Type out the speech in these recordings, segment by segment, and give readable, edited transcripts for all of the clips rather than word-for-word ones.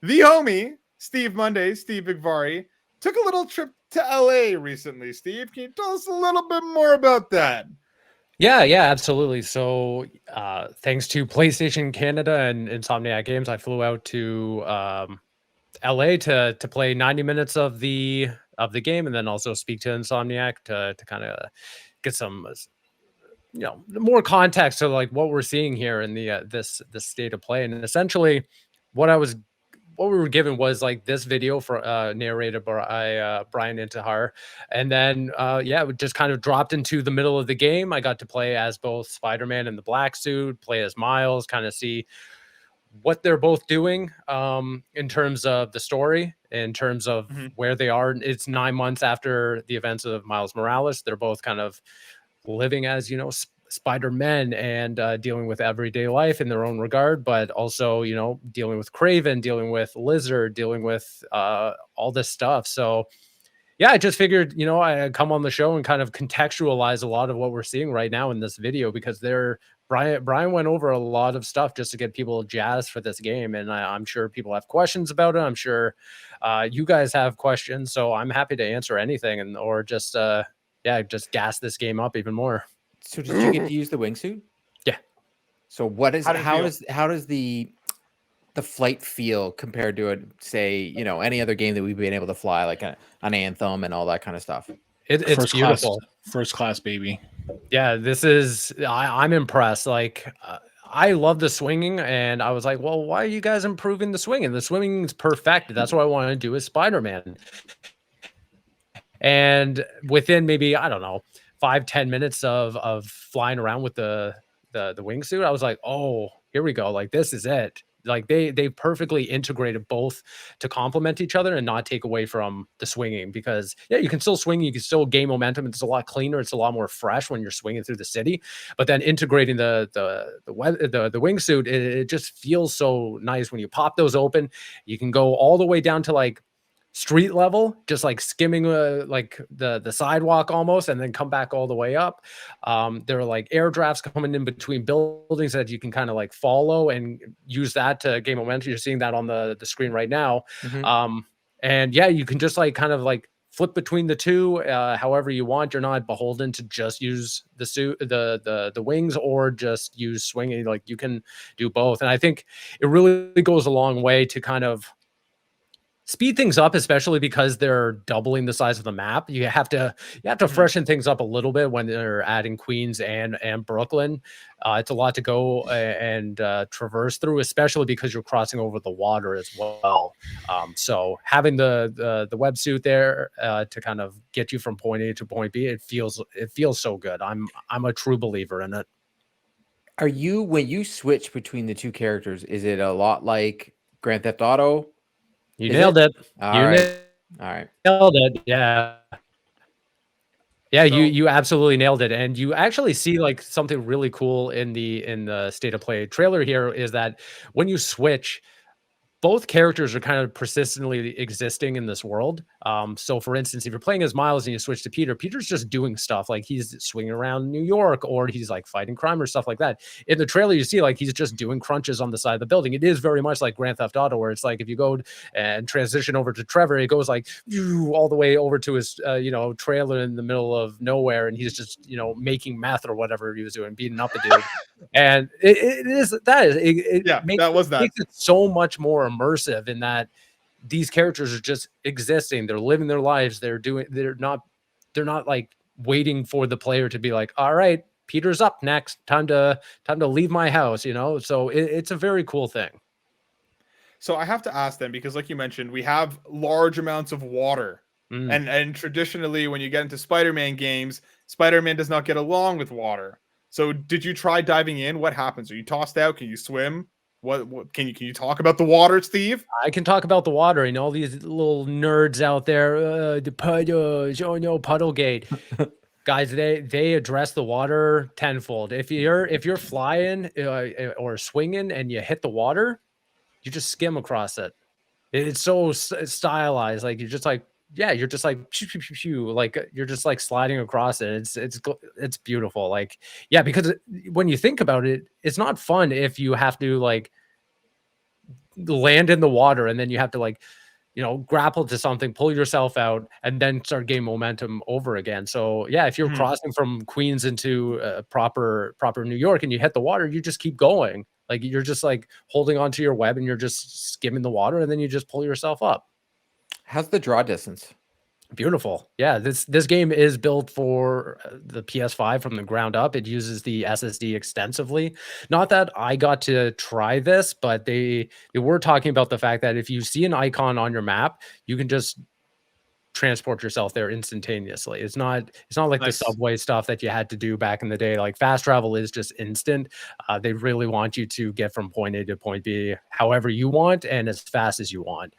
the homie, Steve Monday, Steve Igvari, took a little trip to LA recently. Steve, can you tell us a little bit more about that? Yeah, absolutely. So, thanks to PlayStation Canada and Insomniac Games, I flew out to LA to play 90 minutes of the game, and then also speak to Insomniac to kind of get some more context to like what we're seeing here in the this state of play. And essentially, what I was what we were given was like this video for narrated by Brian Intihar, and then yeah, it just kind of dropped into the middle of the game. I got to play as both Spider-Man in the black suit, play as Miles, kind of see what they're both doing in terms of the story, in terms of where they are. It's 9 months after the events of Miles Morales. They're both kind of living as Spider-Men and dealing with everyday life in their own regard, but also dealing with Craven, dealing with Lizard, dealing with all this stuff. So yeah, I just figured I come on the show and kind of contextualize a lot of what we're seeing right now in this video, because Brian went over a lot of stuff just to get people jazzed for this game, and I'm sure people have questions about it. I'm sure you guys have questions, so I'm happy to answer anything or just just gas this game up even more. So did you get to use the wingsuit? Yeah. So how does the flight feel compared to say any other game that we've been able to fly, like an Anthem and all that kind of stuff? It's beautiful. First class, baby. Yeah, this is I'm impressed. Like I love the swinging, and I was like, well, why are you guys improving the swinging? The swinging is perfect. That's what I want to do as Spider-Man. And within maybe, I don't know, 5-10 minutes of flying around with the wingsuit, I was like, oh, here we go. Like, this is it. Like they perfectly integrated both to complement each other and not take away from the swinging, because yeah, you can still swing, you can still gain momentum. It's a lot cleaner, it's a lot more fresh when you're swinging through the city. But then integrating the wingsuit, it just feels so nice when you pop those open. You can go all the way down to like street level, just like skimming like the sidewalk almost, and then come back all the way up. There are like air drafts coming in between buildings that you can kind of like follow and use that to gain momentum. You're seeing that on the screen right now. And yeah, you can just like kind of like flip between the two however you want. You're not beholden to just use the suit, the wings, or just use swinging. Like you can do both, and I think it really goes a long way to kind of speed things up, especially because they're doubling the size of the map. You have to freshen things up a little bit when they're adding Queens and Brooklyn. It's a lot to go and traverse through, especially because you're crossing over the water as well. So having the websuit there to kind of get you from point A to point B, it feels so good. I'm a true believer in it. Are you, when you switch between the two characters, is it a lot like Grand Theft Auto? You nailed it. All right. Nailed it. Yeah. Yeah, you absolutely nailed it. And you actually see like something really cool in the state of play trailer here, is that when you switch, both characters are kind of persistently existing in this world. So for instance, if you're playing as Miles and you switch to Peter's just doing stuff like he's swinging around New York, or he's like fighting crime or stuff like that. In the trailer, you see like he's just doing crunches on the side of the building. It is very much like Grand Theft Auto, where it's like if you go and transition over to Trevor, it goes like all the way over to his trailer in the middle of nowhere, and he's just making meth or whatever he was doing, beating up a dude. And it makes it so much more immersive in that these characters are just existing. They're living their lives. They're not like waiting for the player to be like, all right, Peter's up next, time to leave my house, so it's a very cool thing. So I have to ask then, because like you mentioned, we have large amounts of water. And traditionally when you get into Spider-Man games, Spider-Man does not get along with water. So did you try diving in? What happens? Are you tossed out? Can you swim? What can you talk about the water, Steve? I can talk about the water, and all these little nerds out there, the puddles, Puddlegate. Guys, they address the water tenfold. If you're flying or swinging and you hit the water, you just skim across it. It's so stylized. Like you're just like like you're just like sliding across it. It's beautiful. Like, yeah, because when you think about it, it's not fun if you have to like land in the water, and then you have to like, you know, grapple to something, pull yourself out, and then start gaining momentum over again. So yeah, if you're crossing from Queens into proper New York and you hit the water, you just keep going. Like you're just like holding onto your web and you're just skimming the water, and then you just pull yourself up. How's the draw distance? Beautiful. Yeah, this game is built for the PS5 from the ground up. It uses the SSD extensively. Not that I got to try this, but they were talking about the fact that if you see an icon on your map, you can just transport yourself there instantaneously. It's not like the subway stuff that you had to do back in the day. Like fast travel is just instant. They really want you to get from point A to point B however you want and as fast as you want.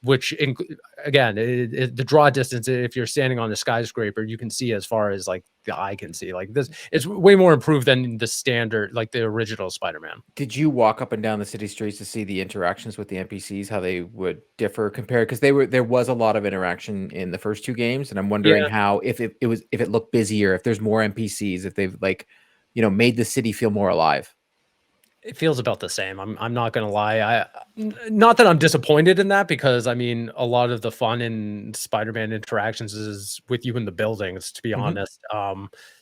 Which again, the draw distance, if you're standing on a skyscraper, you can see as far as like the eye can see. Like this, it's way more improved than the standard, like the original Spider-Man. Did you walk up and down the city streets to see the interactions with the NPCs, how they would differ compared? Because there was a lot of interaction in the first two games, and I'm wondering how if it looked busier, if there's more NPCs, if they've like, you know, made the city feel more alive. It feels about the same. I'm not gonna lie. Not that I'm disappointed in that, because I mean a lot of the fun in Spider-Man interactions is with you in the buildings, to be honest.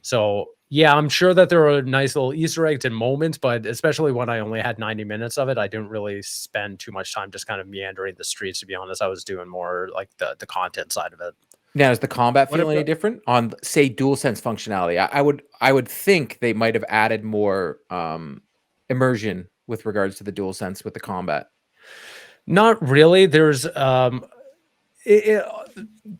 So yeah, I'm sure that there are nice little Easter eggs and moments, but especially when I only had 90 minutes of it, I didn't really spend too much time just kind of meandering the streets, to be honest. I was doing more like the content side of it. Now, does the combat feel any different on, say, DualSense functionality? I would think they might have added more immersion with regards to the DualSense with the combat. Not really. There's the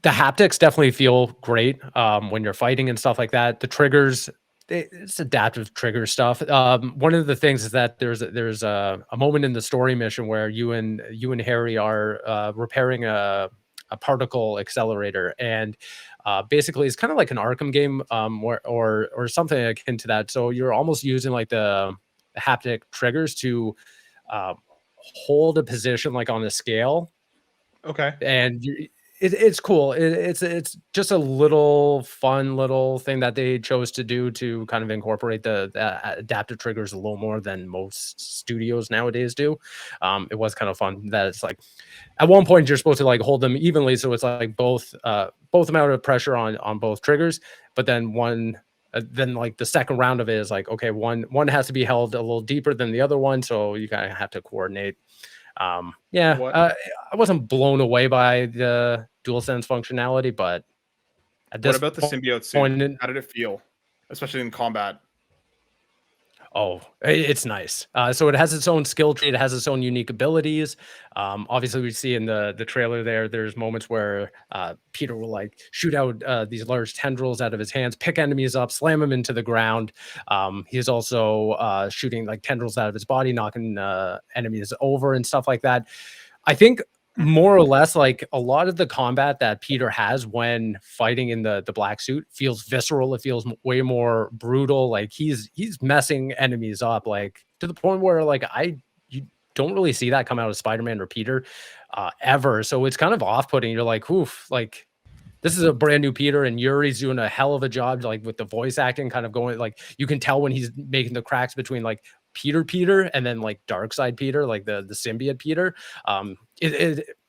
haptics definitely feel great when you're fighting and stuff like that. The triggers, it's adaptive trigger stuff. One of the things is that there's a moment in the story mission where you and Harry are repairing a particle accelerator, and basically it's kind of like an Arkham game, or something akin to that. So you're almost using like the haptic triggers to hold a position like on a scale. Okay. And it's cool. It's just a little fun little thing that they chose to do to kind of incorporate the adaptive triggers a little more than most studios nowadays do. It was kind of fun that it's like at one point you're supposed to like hold them evenly, so it's like both amount of pressure on both triggers, but then then like the second round of it is like, okay, one has to be held a little deeper than the other one, so you kind of have to coordinate. I wasn't blown away by the DualSense functionality, but what about the symbiote suit? How did it feel, especially in combat? Oh, it's nice. So it has its own skill tree. It has its own unique abilities. Obviously, we see in the trailer there's moments where Peter will like shoot out these large tendrils out of his hands, pick enemies up, slam them into the ground. He's also shooting like tendrils out of his body, knocking enemies over and stuff like that. I think more or less like a lot of the combat that Peter has when fighting in the black suit feels visceral. It feels way more brutal. Like he's messing enemies up, like to the point where like you don't really see that come out of Spider-Man or Peter ever. So it's kind of off-putting. You're like, oof, like this is a brand new Peter, and Yuri's doing a hell of a job, like with the voice acting, kind of going like you can tell when he's making the cracks between like Peter and then like Darkseid Peter, like the symbiote Peter.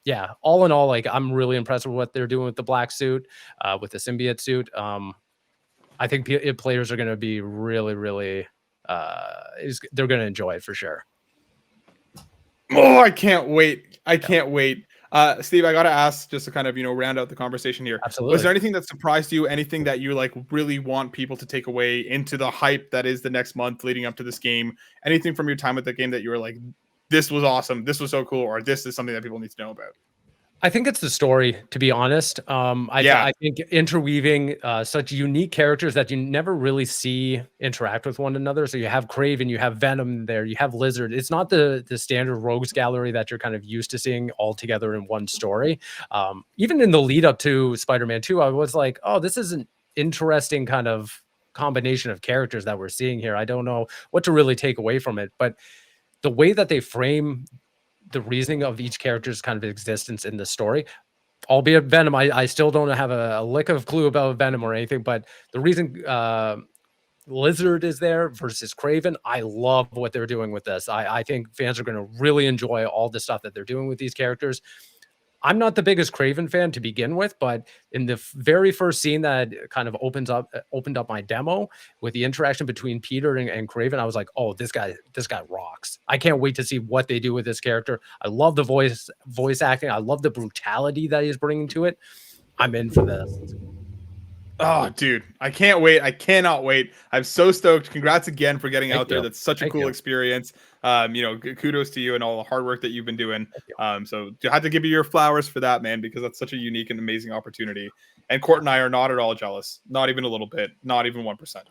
Yeah, all in all, like I'm really impressed with what they're doing with the black suit, with the symbiote suit. I think players are going to be really they're going to enjoy it for sure. Oh, I can't wait. Steve, I gotta ask, just to kind of round out the conversation here. Absolutely. Was there anything that surprised you? Anything that you like really want people to take away into the hype that is the next month leading up to this game? Anything from your time with the game that you were like, this was awesome, this was so cool, or this is something that people need to know about? I think it's the story, to be honest. I think interweaving such unique characters that you never really see interact with one another. So you have Kraven, you have Venom there, you have Lizard. It's not the standard rogues gallery that you're kind of used to seeing all together in one story. Even in the lead up to Spider-Man 2, I was like, oh, this is an interesting kind of combination of characters that we're seeing here. I don't know what to really take away from it, but the way that they frame the reasoning of each character's kind of existence in the story, albeit Venom, I still don't have a lick of clue about Venom or anything, but the reason Lizard is there versus Craven. I love what they're doing with this. I think fans are going to really enjoy all the stuff that they're doing with these characters. I'm not the biggest Craven fan to begin with, but in the very first scene that kind of opened up my demo with the interaction between Peter and Craven, I was like, oh, this guy rocks. I can't wait to see what they do with this character. I love the voice acting. I love the brutality that he's bringing to it. I'm in for this. Oh, dude, I can't wait. I cannot wait. I'm so stoked. Congrats again for getting out there. That's such a cool experience. Kudos to you and all the hard work that you've been doing. So I had to give you your flowers for that, man, because that's such a unique and amazing opportunity. And Court and I are not at all jealous. Not even a little bit. Not even 1%.